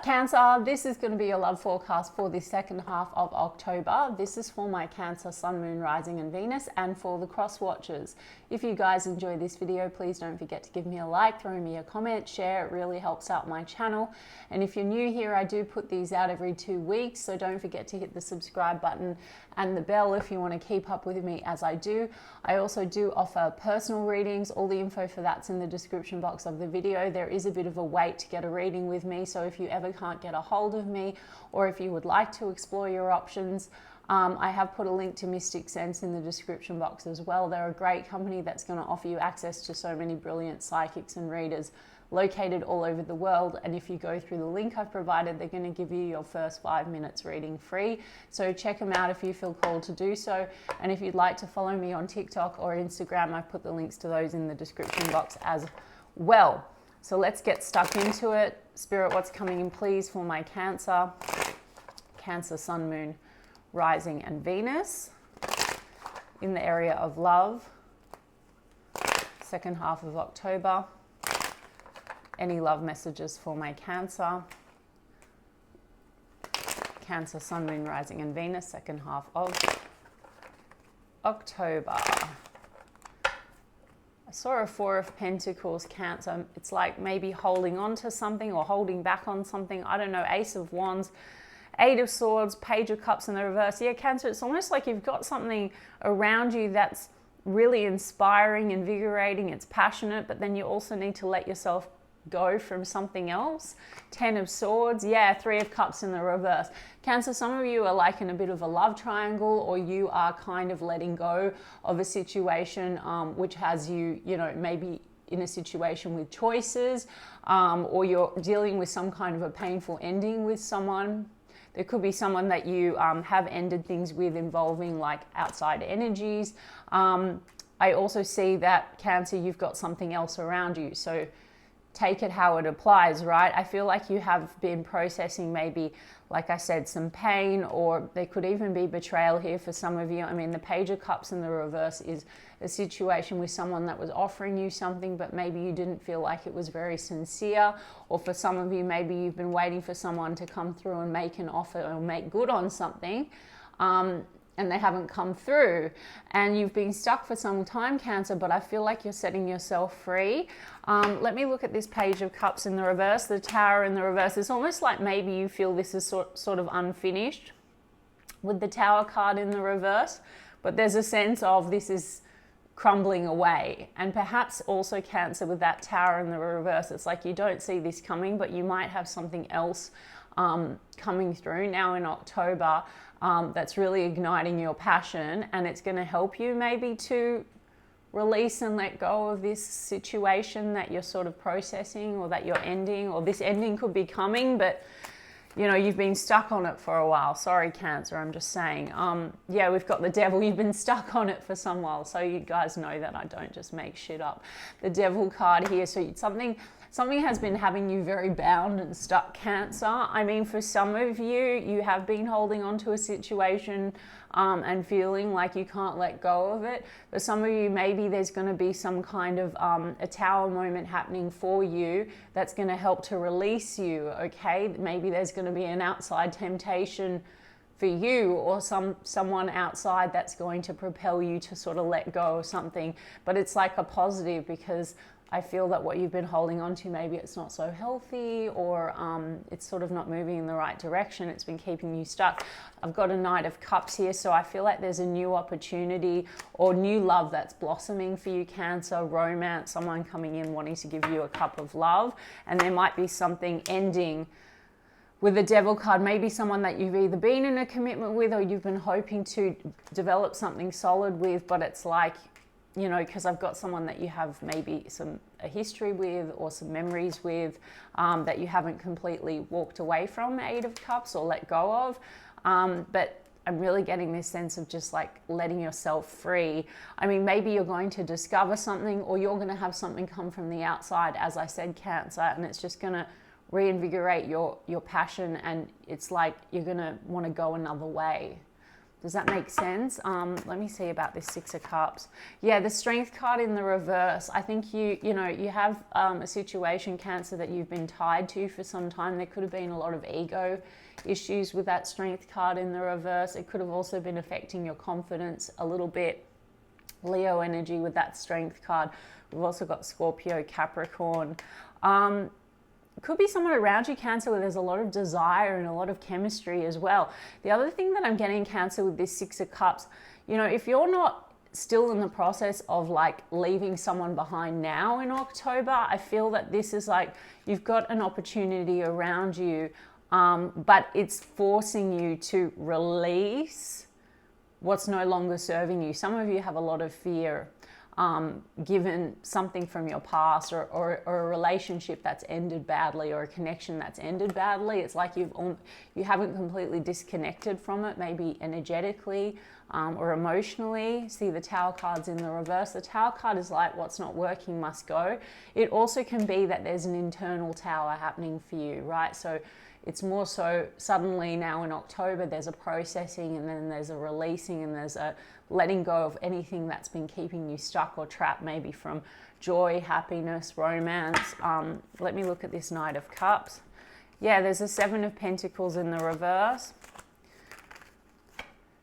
up, Cancer? This is going to be your love forecast for the second half of October. This is for my Cancer, Sun, Moon, Rising and Venus, and for the cross watchers. If you guys enjoy this video, please don't forget to give me a like, throw me a comment, share. It really helps out my channel. And if you're new here, I do put these out every 2 weeks, so don't forget to hit the subscribe button and the bell if you want to keep up with me as I do. I also do offer personal readings. All the info for that's in the description box of the video. There is a bit of a wait to get a reading with me, so if you ever can't get a hold of me, or if you would like to explore your options, I have put a link to Mystic Sense in the description box as well. They're a great company that's going to offer you access to so many brilliant psychics and readers located all over the world. And if you go through the link I've provided, they're going to give you your first 5 minutes reading free. So check them out if you feel called to do so. And if you'd like to follow me on TikTok or Instagram, I've put the links to those in the description box as well. So let's get stuck into it. Spirit, what's coming in please for my Cancer? Cancer, Sun, Moon, Rising and Venus in the area of love, second half of October. Any love messages for my Cancer? Cancer, Sun, Moon, Rising and Venus, second half of October. I saw a Four of Pentacles, Cancer. It's like maybe holding on to something or holding back on something. I don't know. Ace of Wands, Eight of Swords, Page of Cups in the reverse. Yeah, Cancer, it's almost like you've got something around you that's really inspiring, invigorating, it's passionate, but then you also need to let yourself go from something else. Ten of Swords, yeah, Three of Cups in the reverse. Cancer, some of you are like in a bit of a love triangle, or you are kind of letting go of a situation which has you, you know, maybe in a situation with choices, or you're dealing with some kind of a painful ending with someone. There could be someone that you have ended things with involving like outside energies. I also see that, Cancer, you've got something else around you. So take it how it applies, right? I feel like you have been processing maybe, like I said, some pain, or there could even be betrayal here for some of you. I mean, the Page of Cups in the reverse is a situation with someone that was offering you something, but maybe you didn't feel like it was very sincere. Or for some of you, maybe you've been waiting for someone to come through and make an offer or make good on something. And they haven't come through, and you've been stuck for some time, Cancer, but I feel like you're setting yourself free. Let me look at this Page of Cups in the reverse, the Tower in the reverse. It's almost like maybe you feel this is sort of unfinished with the Tower card in the reverse, but there's a sense of this is crumbling away. And perhaps also, Cancer, with that Tower in the reverse, it's like you don't see this coming, but you might have something else coming through now in October that's really igniting your passion, and it's going to help you maybe to release and let go of this situation that you're sort of processing, or that you're ending, or this ending could be coming, but you know, you've been stuck on it for a while. Sorry, Cancer, I'm just saying. Yeah, we've got the Devil. You've been stuck on it for some while, so you guys know that I don't just make shit up. The Devil card here, so something has been having you very bound and stuck, Cancer. I mean, for some of you, you have been holding on to a situation and feeling like you can't let go of it. For some of you, maybe there's going to be some kind of a Tower moment happening for you that's going to help to release you, okay? Maybe there's going to be an outside temptation for you, or someone outside that's going to propel you to sort of let go of something. But it's like a positive, because I feel that what you've been holding on to, maybe it's not so healthy, or it's sort of not moving in the right direction. It's been keeping you stuck. I've got a Knight of Cups here, so I feel like there's a new opportunity or new love that's blossoming for you, Cancer. Romance, someone coming in wanting to give you a cup of love, and there might be something ending with the Devil card. Maybe someone that you've either been in a commitment with, or you've been hoping to develop something solid with, but it's like, you know, because I've got someone that you have maybe a history with, or some memories with, that you haven't completely walked away from, Eight of Cups, or let go of. But I'm really getting this sense of just like letting yourself free. I mean, maybe you're going to discover something, or you're going to have something come from the outside, as I said, Cancer, and it's just going to reinvigorate your passion, and it's like you're going to want to go another way. Does that make sense? Let me see about this Six of Cups. Yeah, the Strength card in the reverse. I think you have a situation, Cancer, that you've been tied to for some time. There could have been a lot of ego issues with that Strength card in the reverse. It could have also been affecting your confidence a little bit. Leo energy with that Strength card. We've also got Scorpio, Capricorn. Could be someone around you, Cancer, where there's a lot of desire and a lot of chemistry as well. The other thing that I'm getting, Cancer, with this Six of Cups, if you're not still in the process of like leaving someone behind now in October, I feel that this is like you've got an opportunity around you, but it's forcing you to release what's no longer serving you. Some of you have a lot of fear given something from your past or a relationship that's ended badly or a connection that's ended badly. It's like you haven't completely disconnected from it, maybe energetically or emotionally. See the Tower card's in the reverse. The Tower card is like what's not working must go. It also can be that there's an internal tower happening for you, right? So it's more so suddenly now in October there's a processing and then there's a releasing and there's a letting go of anything that's been keeping you stuck or trapped, maybe from joy, happiness, romance. Let me look at this Knight of Cups. Yeah, there's a Seven of Pentacles in the reverse.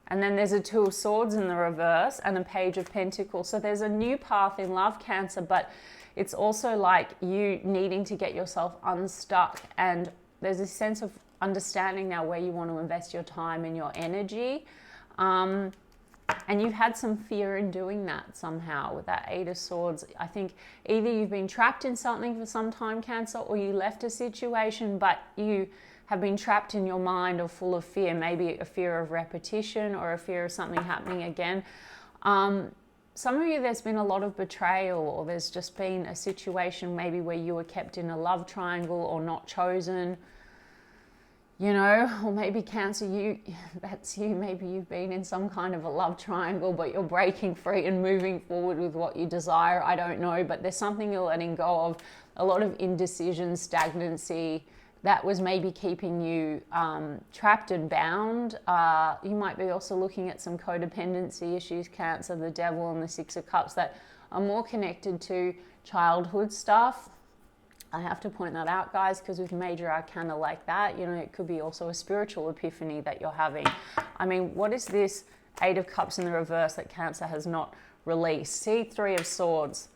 And then there's a Two of Swords in the reverse and a Page of Pentacles. So there's a new path in love, Cancer, but it's also like you needing to get yourself unstuck, and there's a sense of understanding now where you want to invest your time and your energy. And you've had some fear in doing that somehow with that Eight of Swords. I think either you've been trapped in something for some time, Cancer, or you left a situation, but you have been trapped in your mind or full of fear, maybe a fear of repetition or a fear of something happening again. Some of you, there's been a lot of betrayal, or there's just been a situation maybe where you were kept in a love triangle or not chosen, or maybe Cancer, that's you, maybe you've been in some kind of a love triangle, but you're breaking free and moving forward with what you desire. I don't know, but there's something you're letting go of, a lot of indecision, stagnancy, that was maybe keeping you trapped and bound. You might be also looking at some codependency issues, Cancer, the Devil and the Six of Cups, that are more connected to childhood stuff. I have to point that out, guys, because with major arcana like that, it could be also a spiritual epiphany that you're having. I mean, what is this Eight of Cups in the reverse that Cancer has not released? See, Three of Swords.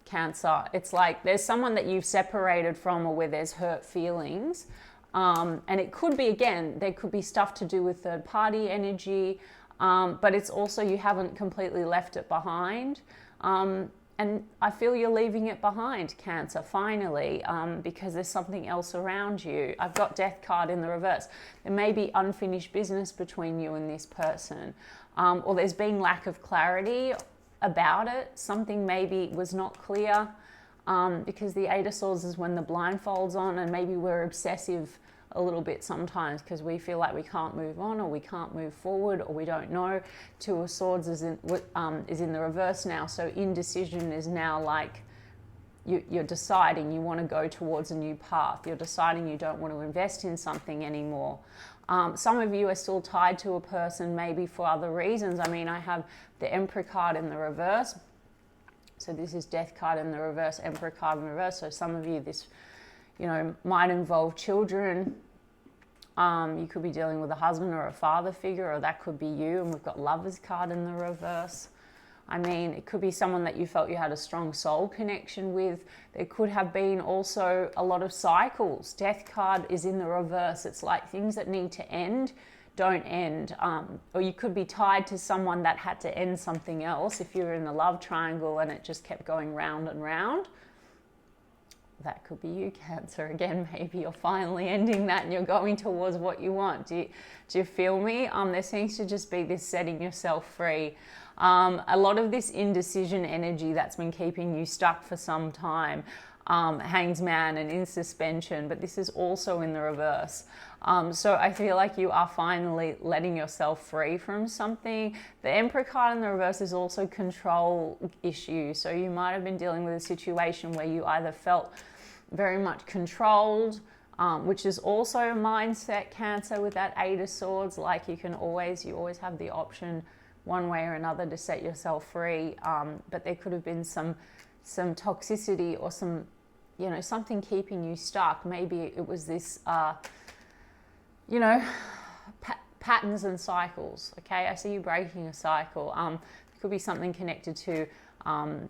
Cancer, it's like there's someone that you've separated from, or where there's hurt feelings, and it could be, again, there could be stuff to do with third party energy, but it's also you haven't completely left it behind, and I feel you're leaving it behind, Cancer, finally, because there's something else around you. I've got Death card in the reverse. There may be unfinished business between you and this person, or there's been lack of clarity about it. Something maybe was not clear, because the Eight of Swords is when the blindfold's on, and maybe we're obsessive a little bit sometimes because we feel like we can't move on, or we can't move forward, or we don't know. Two of Swords is in the reverse now, so indecision is now like you're deciding you want to go towards a new path. You're deciding you don't want to invest in something anymore. Some of you are still tied to a person, maybe for other reasons. I mean, I have the Emperor card in the reverse. So this is Death card in the reverse, Emperor card in the reverse. So some of you, this, might involve children. You could be dealing with a husband or a father figure, or that could be you. And we've got Lovers card in the reverse. I mean, it could be someone that you felt you had a strong soul connection with. There could have been also a lot of cycles. Death card is in the reverse. It's like things that need to end don't end. Or you could be tied to someone that had to end something else. If you're in a love triangle and it just kept going round and round, that could be you, Cancer. Again, maybe you're finally ending that and you're going towards what you want. Do you feel me? There seems to just be this setting yourself free. A lot of this indecision energy that's been keeping you stuck for some time. Hanged Man and in suspension, but this is also in the reverse. So I feel like you are finally letting yourself free from something. The Emperor card in the reverse is also control issues. So you might have been dealing with a situation where you either felt very much controlled, which is also a mindset, Cancer, with that Eight of Swords. Like you always have the option one way or another to set yourself free. But there could have been some toxicity or some, something keeping you stuck. Maybe it was this, patterns and cycles. Okay, I see you breaking a cycle. It could be something connected to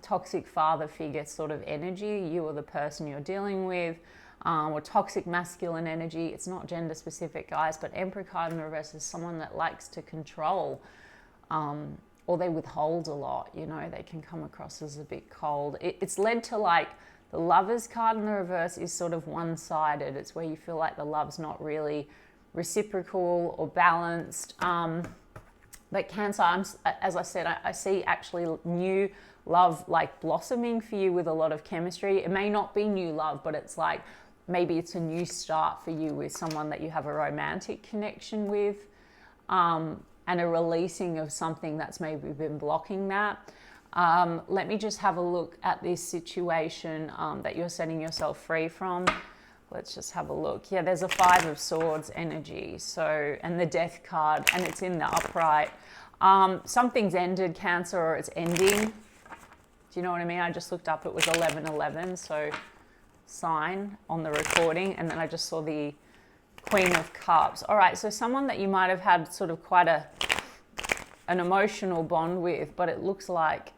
toxic father figure sort of energy, you or the person you're dealing with, or toxic masculine energy. It's not gender specific, guys, but Emperor card in the reverse is someone that likes to control, or they withhold a lot. They can come across as a bit cold. It's led to, like, the Lovers card in the reverse is sort of one-sided. It's where you feel like the love's not really reciprocal or balanced. But Cancer, as I said, I see actually new love like blossoming for you with a lot of chemistry. It may not be new love, but it's like maybe it's a new start for you with someone that you have a romantic connection with, and a releasing of something that's maybe been blocking that. Let me just have a look at this situation that you're setting yourself free from. Let's just have a look. Yeah, there's a Five of Swords energy. So, and the Death card, and it's in the upright. Something's ended, Cancer, or it's ending. Do you know what I mean? I just looked up, it was 11:11, so sign on the recording, and then I just saw the Queen of Cups. All right, so someone that you might have had sort of quite an emotional bond with, but it looks like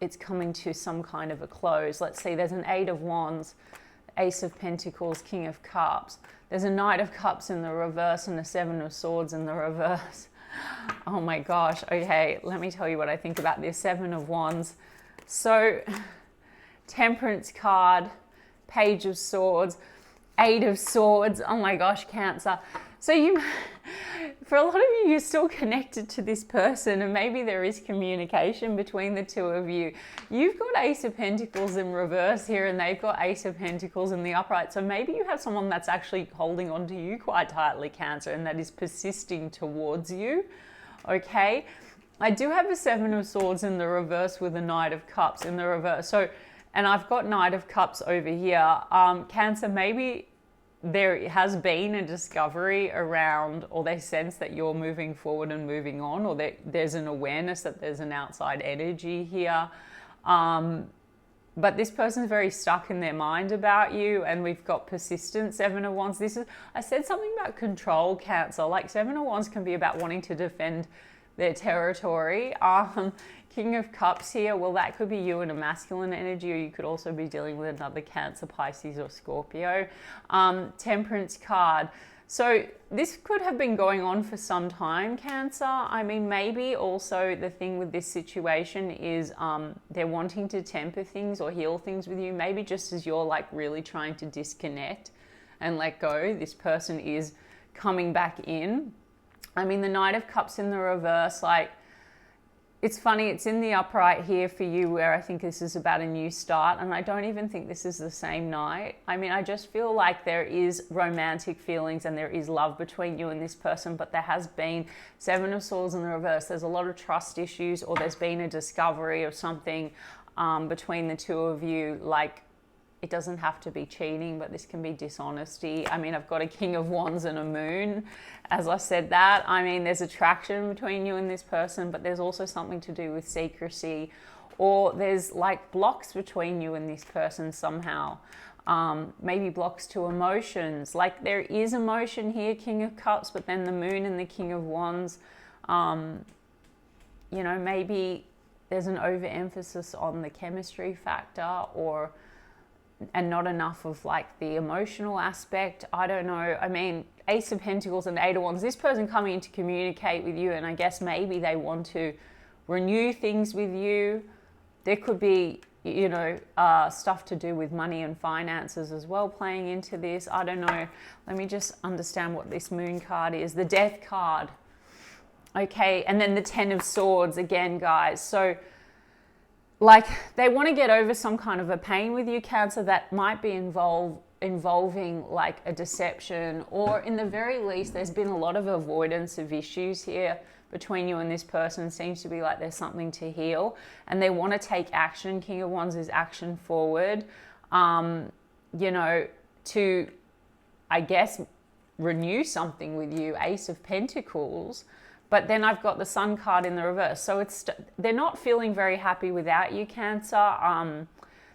it's coming to some kind of a close. Let's see, there's an Eight of Wands, Ace of Pentacles, King of Cups. There's a Knight of Cups in the reverse and a Seven of Swords in the reverse. Oh my gosh. Okay, let me tell you what I think about this Seven of Wands. So, Temperance card, Page of Swords, Eight of Swords. Oh my gosh, Cancer. So for a lot of you, you're still connected to this person, and maybe there is communication between the two of you. You've got Ace of Pentacles in reverse here, and they've got Ace of Pentacles in the upright. So maybe you have someone that's actually holding on to you quite tightly, Cancer, and that is persisting towards you. Okay. I do have a Seven of Swords in the reverse with a Knight of Cups in the reverse. So, and I've got Knight of Cups over here. Cancer, maybe there has been a discovery around, or they sense that you're moving forward and moving on, or there's an awareness that there's an outside energy here. But this person's very stuck in their mind about you, and we've got persistent Seven of Wands. I said something about control, Cancer. Like Seven of Wands can be about wanting to defend their territory. King of Cups here, well, that could be you in a masculine energy, or you could also be dealing with another Cancer, Pisces, or Scorpio. Temperance card. So this could have been going on for some time, Cancer. I mean, maybe also the thing with this situation is they're wanting to temper things or heal things with you. Maybe just as you're like really trying to disconnect and let go, this person is coming back in. I mean, the Knight of Cups in the reverse, like, it's funny, it's in the upright here for you, where I think this is about a new start, and I don't even think this is the same night. I mean, I just feel like there is romantic feelings and there is love between you and this person, but there has been Seven of Swords in the reverse. There's a lot of trust issues, or there's been a discovery of something between the two of you. Like, it doesn't have to be cheating, but this can be dishonesty. I mean, I've got a King of Wands and a Moon. As I said that, I mean, there's attraction between you and this person, but there's also something to do with secrecy, or there's like blocks between you and this person somehow. Maybe blocks to emotions. Like, there is emotion here, King of Cups, but then the Moon and the King of Wands, maybe there's an overemphasis on the chemistry factor, and not enough of like the emotional aspect. I don't know. I mean, Ace of Pentacles and Eight of Wands, this person coming in to communicate with you, and I guess maybe they want to renew things with you. There could be, stuff to do with money and finances as well playing into this. I don't know. Let me just understand what this Moon card is. The Death card. Okay, and then the Ten of Swords again, guys. So, like, they want to get over some kind of a pain with you, Cancer, that might be involving like a deception, or in the very least, there's been a lot of avoidance of issues here between you and this person. It seems to be like there's something to heal, and they want to take action. King of Wands is action forward, to I guess, renew something with you, Ace of Pentacles. But then I've got the Sun card in the reverse. So they're not feeling very happy without you, Cancer.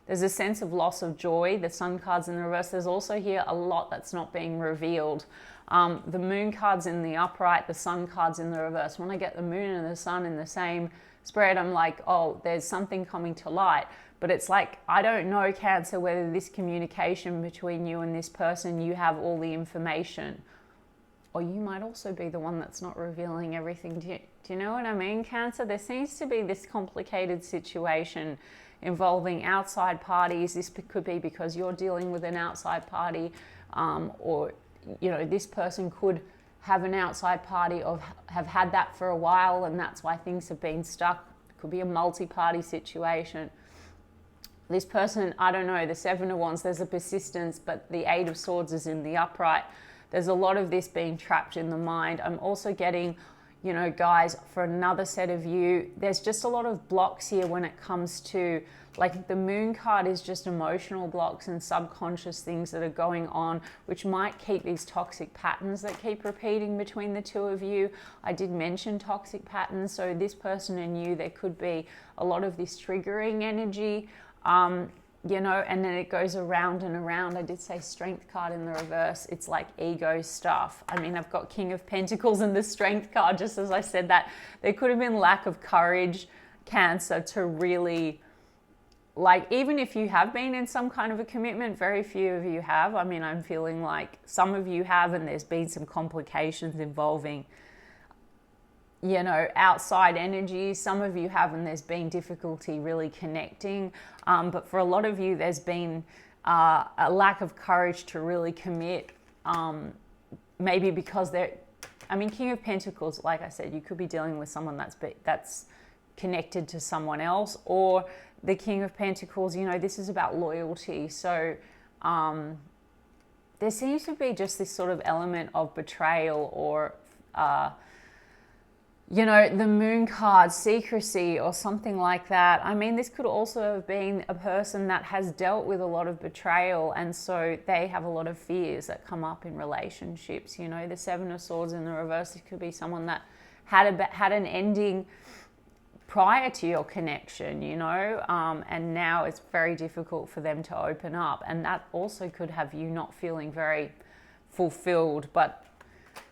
There's a sense of loss of joy. The Sun card's in the reverse. There's also here a lot that's not being revealed. The Moon card's in the upright. The Sun card's in the reverse. When I get the Moon and the Sun in the same spread, I'm like, oh, there's something coming to light. But it's like, I don't know, Cancer, whether this communication between you and this person, you have all the information. Or you might also be the one that's not revealing everything. Do you know what I mean, Cancer? There seems to be this complicated situation involving outside parties. This could be because you're dealing with an outside party, or, you know, this person could have an outside party or have had that for a while, and that's why things have been stuck. It could be a multi-party situation. This person, I don't know, the Seven of Wands, there's a persistence, but the Eight of Swords is in the upright. There's a lot of this being trapped in the mind. I'm also getting, you know, guys, for another set of you, there's just a lot of blocks here when it comes to, like, the Moon card is just emotional blocks and subconscious things that are going on, which might keep these toxic patterns that keep repeating between the two of you. I did mention toxic patterns, so this person and you, there could be a lot of this triggering energy, you know, and then it goes around and around. I did say Strength card in the reverse. It's like ego stuff. I mean, I've got King of Pentacles and the Strength card, just as I said that. There could have been lack of courage, Cancer, to really, like, even if you have been in some kind of a commitment, very few of you have. I mean, I'm feeling like some of you have, and there's been some complications involving, you know, outside energies. Some of you have, and there's been difficulty really connecting. But for a lot of you, there's been a lack of courage to really commit. Maybe because I mean, King of Pentacles, like I said, you could be dealing with someone that's connected to someone else, or the King of Pentacles, you know, this is about loyalty. So there seems to be just this sort of element of betrayal, or you know, the Moon card, secrecy or something like that. I mean, this could also have been a person that has dealt with a lot of betrayal, and so they have a lot of fears that come up in relationships. You know, the Seven of Swords in the reverse, it could be someone that had an ending prior to your connection, you know, and now it's very difficult for them to open up. And that also could have you not feeling very fulfilled, but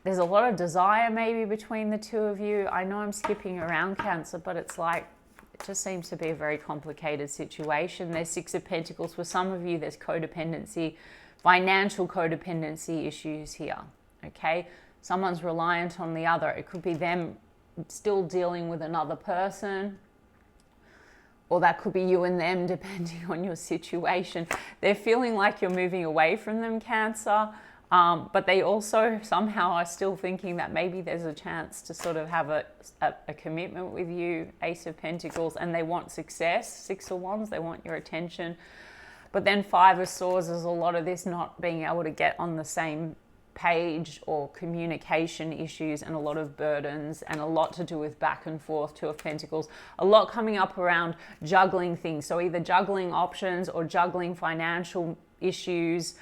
there's a lot of desire maybe between the two of you. I know I'm skipping around, Cancer, but it's like, it just seems to be a very complicated situation. There's Six of Pentacles. For some of you, there's codependency, financial codependency issues here, okay? Someone's reliant on the other. It could be them still dealing with another person, or that could be you and them, depending on your situation. They're feeling like you're moving away from them, Cancer. But they also somehow are still thinking that maybe there's a chance to sort of have a commitment with you, Ace of Pentacles, and they want success. Six of Wands, they want your attention. But then Five of Swords is a lot of this not being able to get on the same page, or communication issues, and a lot of burdens, and a lot to do with back and forth. Two of Pentacles, a lot coming up around juggling things. So either juggling options or juggling financial issues,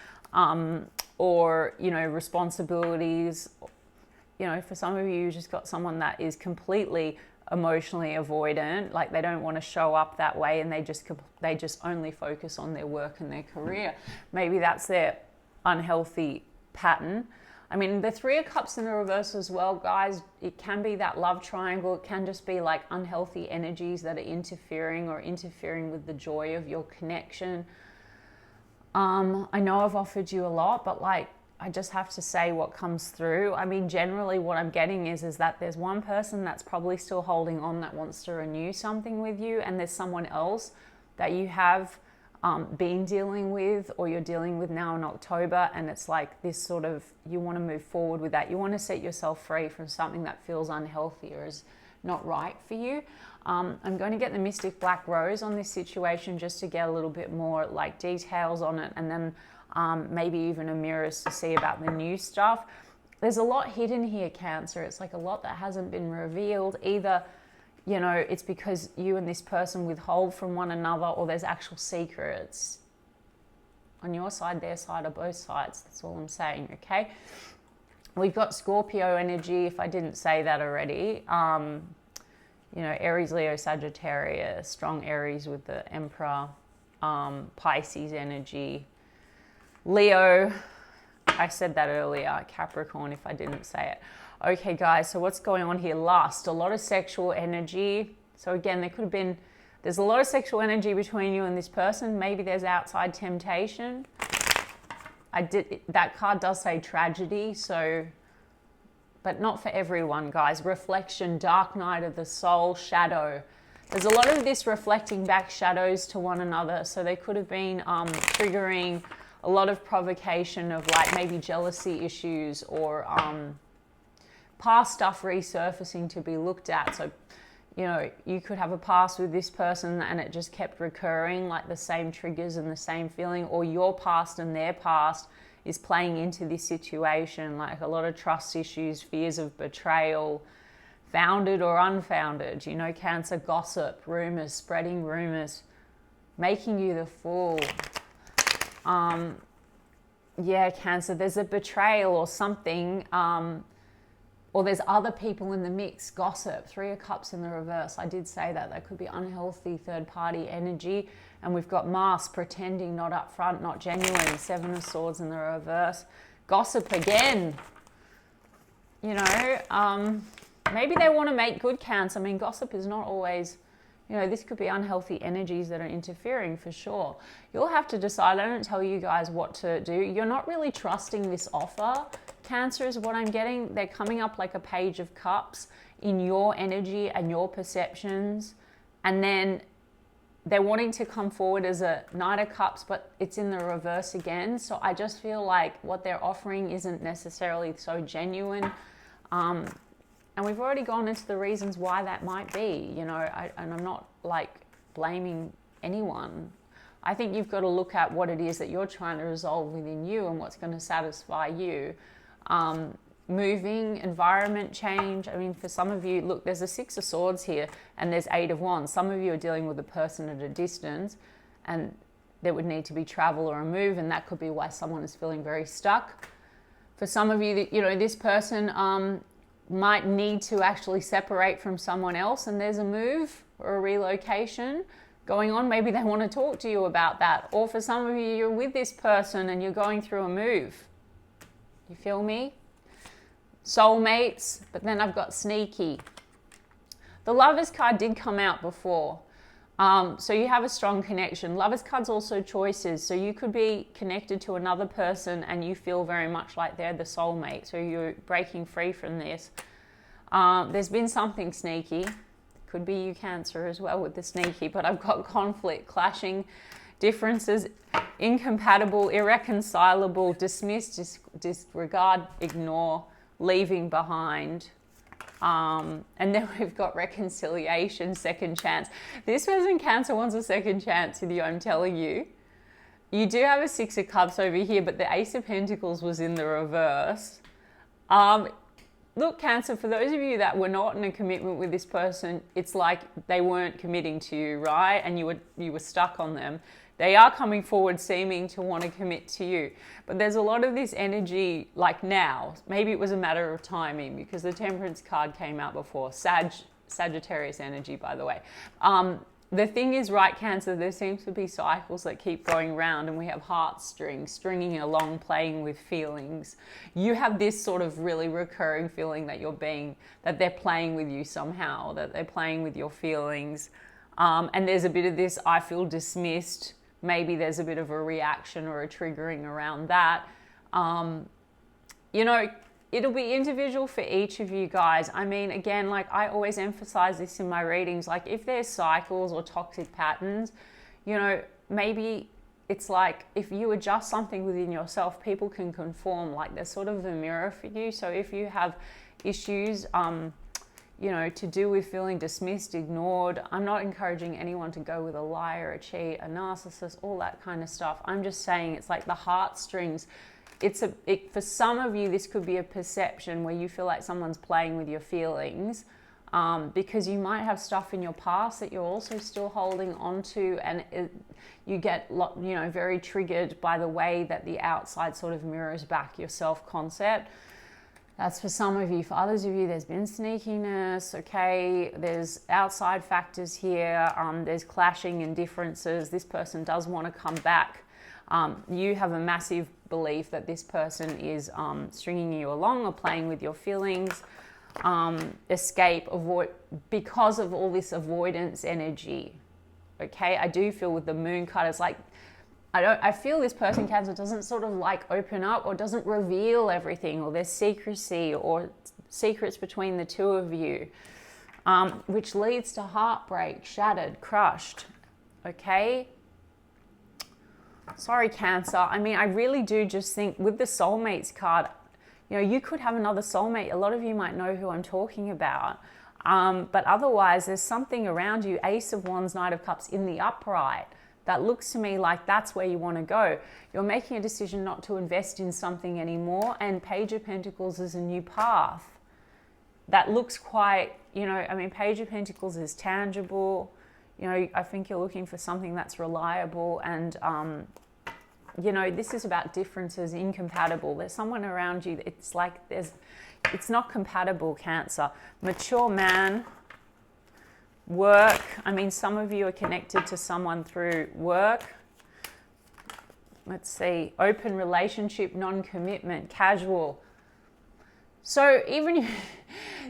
or, you know, responsibilities. You know, for some of you, you just got someone that is completely emotionally avoidant, like they don't want to show up that way, and they just only focus on their work and their career. Maybe that's their unhealthy pattern. I mean, the Three of Cups in the reverse as well, guys, it can be that love triangle. It can just be like unhealthy energies that are interfering with the joy of your connection. I know I've offered you a lot, but like, I just have to say what comes through. I mean, generally what I'm getting is that there's one person that's probably still holding on, that wants to renew something with you, and there's someone else that you have been dealing with, or you're dealing with now in October, and it's like this sort of, you want to move forward with that. You want to set yourself free from something that feels unhealthy or is not right for you. I'm going to get the Mystic Black Rose on this situation just to get a little bit more like details on it, and then maybe even a mirrors to see about the new stuff. There's a lot hidden here, Cancer. It's like a lot that hasn't been revealed. Either, you know, it's because you and this person withhold from one another, or there's actual secrets. on your side, their side, or both sides. That's all I'm saying, okay? We've got Scorpio energy, if I didn't say that already. You know, Aries, Leo, Sagittarius, strong Aries with the Emperor, Pisces energy, Leo, I said that earlier, Capricorn, if I didn't say it. Okay, guys, so what's going on here? Lust, a lot of sexual energy. So again, there's a lot of sexual energy between you and this person. Maybe there's outside temptation. That card does say tragedy, so, but not for everyone, guys. Reflection, dark night of the soul, shadow. There's a lot of this reflecting back shadows to one another. So they could have been triggering a lot of provocation of like maybe jealousy issues or past stuff resurfacing to be looked at. So, you know, you could have a past with this person and it just kept recurring, like the same triggers and the same feeling, or your past and their past is playing into this situation, like a lot of trust issues, fears of betrayal, founded or unfounded, you know, Cancer, gossip, rumors, spreading rumors, making you the fool. Yeah, Cancer, there's a betrayal or something, or there's other people in the mix. Gossip, 3 of Cups in the reverse. I did say that. That could be unhealthy third-party energy. And we've got mask, pretending, not upfront, not genuine. 7 of Swords in the reverse. Gossip again. You know, maybe they want to make good, Cancer. I mean, gossip is not always, you know, this could be unhealthy energies that are interfering for sure. You'll have to decide. I don't tell you guys what to do. You're not really trusting this offer. Cancer is what I'm getting. They're coming up like a Page of Cups in your energy and your perceptions. And then they're wanting to come forward as a Knight of Cups, but it's in the reverse again. So I just feel like what they're offering isn't necessarily so genuine. And we've already gone into the reasons why that might be, you know, and I'm not like blaming anyone. I think you've got to look at what it is that you're trying to resolve within you and what's going to satisfy you. Moving, environment change. I mean, for some of you, look, there's a 6 of Swords here and there's 8 of Wands. Some of you are dealing with a person at a distance and there would need to be travel or a move, and that could be why someone is feeling very stuck. For some of you, you know, this person might need to actually separate from someone else and there's a move or a relocation going on. Maybe they want to talk to you about that. Or for some of you, you're with this person and you're going through a move. You feel me? Soulmates, but then I've got sneaky. The Lovers card did come out before. So you have a strong connection. Lovers card's also choices. So you could be connected to another person and you feel very much like they're the soulmate. So you're breaking free from this. There's been something sneaky. Could be you, Cancer, as well with the sneaky, but I've got conflict, clashing, differences, incompatible, irreconcilable, dismiss, disregard, ignore, leaving behind. And then we've got reconciliation, second chance. This person, Cancer, wants a second chance with you, I'm telling you. You do have a 6 of Cups over here, but the Ace of Pentacles was in the reverse. Look, Cancer, for those of you that were not in a commitment with this person, it's like they weren't committing to you, right? And you were stuck on them. They are coming forward seeming to want to commit to you. But there's a lot of this energy like now. Maybe it was a matter of timing because the Temperance card came out before. Sagittarius energy, by the way. The thing is, right, Cancer, there seems to be cycles that keep going round and we have heartstrings, stringing along, playing with feelings. You have this sort of really recurring feeling that that they're playing with you somehow, that they're playing with your feelings. And there's a bit of this, I feel dismissed. Maybe there's a bit of a reaction or a triggering around that. You know, it'll be individual for each of you guys. I mean, again, like I always emphasize this in my readings, like if there's cycles or toxic patterns, you know, maybe it's like if you adjust something within yourself, people can conform, like they're sort of a mirror for you. So if you have issues, you know, to do with feeling dismissed, ignored, I'm not encouraging anyone to go with a liar, a cheat, a narcissist, all that kind of stuff. I'm just saying it's like the heartstrings. For some of you, this could be a perception where you feel like someone's playing with your feelings. because you might have stuff in your past that you're also still holding on to, and you get, you know, very triggered by the way that the outside sort of mirrors back your self-concept. That's for some of you. For others of you, there's been sneakiness, okay? There's outside factors here. There's clashing and differences. This person does want to come back. You have a massive belief that this person is stringing you along or playing with your feelings. Escape, avoid, because of all this avoidance energy, okay? I do feel with the moon card, it's like, I feel this person, Cancer, doesn't sort of like open up or doesn't reveal everything, or there's secrecy or secrets between the two of you, which leads to heartbreak, shattered, crushed, okay? Sorry, Cancer. I mean, I really do just think with the soulmates card, you know, you could have another soulmate. A lot of you might know who I'm talking about. But otherwise, there's something around you, Ace of Wands, Knight of Cups in the upright, that looks to me like that's where you want to go. You're making a decision not to invest in something anymore, and Page of Pentacles is a new path. That looks quite, you know, I mean, Page of Pentacles is tangible. You know, I think you're looking for something that's reliable, and, you know, this is about differences, incompatible. There's someone around you, it's like it's not compatible, Cancer. Mature man. Work, I mean, some of you are connected to someone through work. Let's see, open relationship, non-commitment, casual. So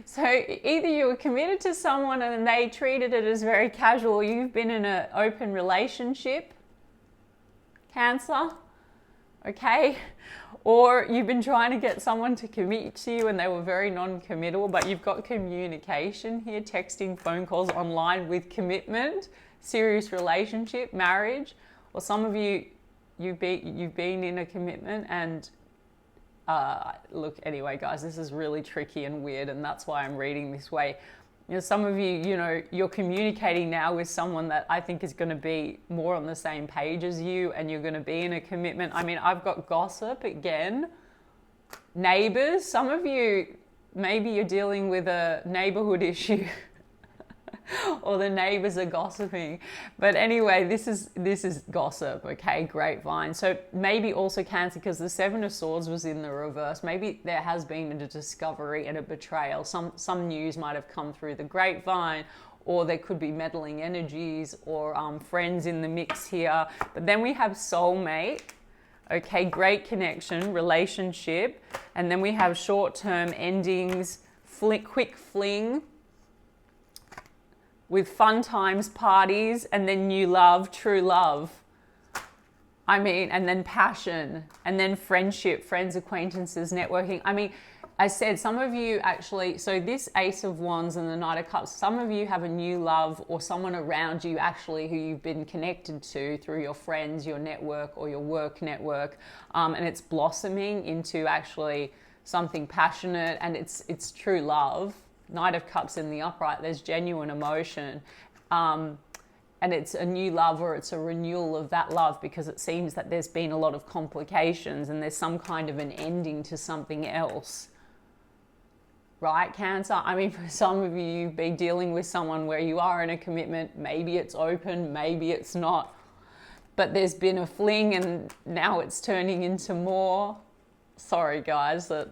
so either you were committed to someone and they treated it as very casual, or you've been in an open relationship, Cancer, okay? Or you've been trying to get someone to commit to you and they were very non-committal, but you've got communication here, texting, phone calls, online with commitment, serious relationship, marriage. Or some of you, you've been in a commitment and look, anyway, guys, this is really tricky and weird, and that's why I'm reading this way. You know, some of you, you know, you're communicating now with someone that I think is going to be more on the same page as you, and you're going to be in a commitment. I mean, I've got gossip again. Neighbors, some of you, maybe you're dealing with a neighborhood issue or the neighbors are gossiping. But anyway, this is gossip, okay? Grapevine. So maybe also Cancer, because the Seven of Swords was in the reverse. Maybe there has been a discovery and a betrayal. Some news might have come through the grapevine, or there could be meddling energies or friends in the mix here. But then we have soulmate, okay? Great connection, relationship. And then we have short-term endings, quick fling, with fun times, parties, and then new love, true love. I mean, and then passion, and then friendship, friends, acquaintances, networking. I mean, I said some of you actually, so this Ace of Wands and the Knight of Cups, some of you have a new love or someone around you actually who you've been connected to through your friends, your network, or your work network, and it's blossoming into actually something passionate, and it's true love. Knight of Cups in the upright, there's genuine emotion, and it's a new love, or it's a renewal of that love, because it seems that there's been a lot of complications and there's some kind of an ending to something else, right, Cancer? I mean, for some of you, you've been dealing with someone where you are in a commitment, maybe it's open, maybe it's not, but there's been a fling and now it's turning into more. Sorry guys, that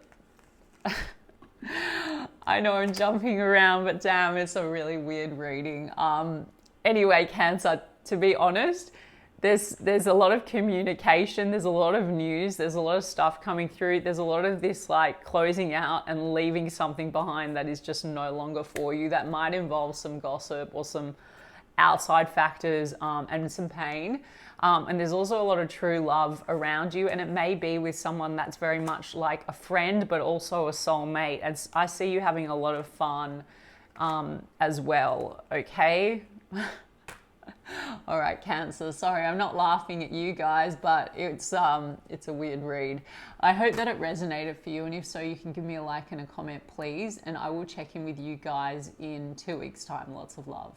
I know I'm jumping around, but damn, it's a really weird reading. Anyway, Cancer, to be honest, there's a lot of communication, there's a lot of news, there's a lot of stuff coming through, there's a lot of this like closing out and leaving something behind that is just no longer for you. That might involve some gossip or some outside factors, and some pain. And there's also a lot of true love around you, and it may be with someone that's very much like a friend, but also a soulmate. And I see you having a lot of fun as well, okay? All right, Cancer, sorry, I'm not laughing at you guys, but it's a weird read. I hope that it resonated for you, and if so, you can give me a like and a comment, please, and I will check in with you guys in 2 weeks' time. Lots of love.